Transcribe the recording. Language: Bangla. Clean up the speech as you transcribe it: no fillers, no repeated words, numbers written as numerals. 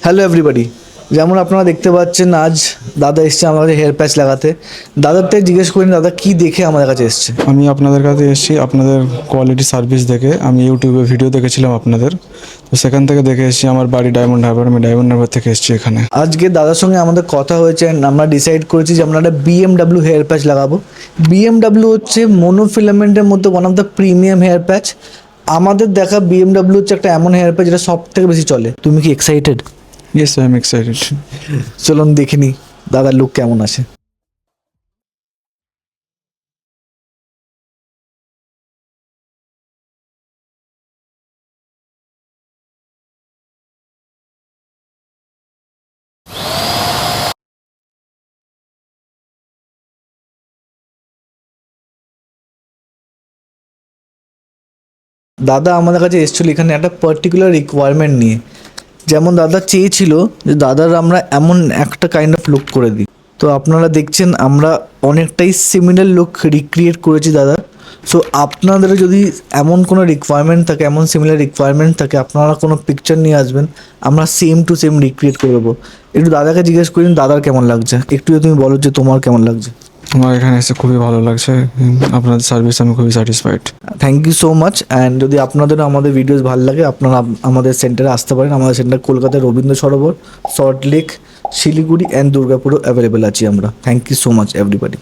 হ্যালো এভরিবডি, যেমন আপনারা দেখতে পাচ্ছেন আজ দাদা এসছে আমাদের হেয়ার প্যাচ লাগাতে। দাদার থেকে জিজ্ঞেস করিনি দাদা কি দেখে আমাদের কাছে এসছে। আমি আপনাদের কাছে এসেছি আপনাদের কোয়ালিটি সার্ভিস দেখে। আমি ইউটিউবে ভিডিও দেখেছিলাম আপনাদের, তো সেখান থেকে দেখে এসেছি। আমার বাড়ি ডায়মন্ড হারবার, আমি ডায়মন্ড হারবার থেকে এসেছি এখানে। আজকে দাদার সঙ্গে আমাদের কথা হয়েছে and আমরা ডিসাইড করেছি যে আমরা একটা বিএমডাব্লিউ হেয়ার প্যাচ লাগাবো। বিএমডাব্লিউ হচ্ছে মোনোফিলামেন্টের মধ্যে one of the premium hair patch. আমাদের দেখা বিএমডাব্লিউ হচ্ছে একটা এমন হেয়ার প্যাচ যেটা সব থেকে বেশি চলে। তুমি কি excited? Yes, I am excited. চলুন দেখিনি দাদার লুক কেমন আছে। দাদা আমাদের কাছে এসেছিল এখানে একটা পার্টিকুলার রিকোয়ারমেন্ট নিয়ে। যেমন দাদা চেয়েছিল যে দাদার আমরা এমন একটা কাইন্ড অফ লুক করে দিই। তো আপনারা দেখছেন আমরা অনেকটাই সিমিলার লুক রিক্রিয়েট করেছি দাদা। সো আপনাদের যদি এমন কোনো রিকোয়ারমেন্ট থাকে, এমন সিমিলার রিকোয়ারমেন্ট থাকে, আপনারা কোনো পিকচার নিয়ে আসবেন, আমরা সেম টু সেম রিক্রিয়েট করে দেবো। একটু দাদাকে জিজ্ঞেস করিন দাদার কেমন লাগছে, একটু যদি তুমি বলো যে তোমার কেমন লাগছে। আমার এখানে এসে খুবই ভালো লাগছে, আপনাদের সার্ভিস আমি খুবই satisfied. Thank you so much. And যদি আপনাদেরও আমাদের ভিডিওস ভালো লাগে আপনারা আমাদের সেন্টারে আসতে পারেন। আমাদের সেন্টার কলকাতার রবীন্দ্র সরোবর, সল্টলেক, শিলিগুড়ি অ্যান্ড দুর্গাপুরও অ্যাভেলেবেল আছি আমরা। Thank you so much everybody.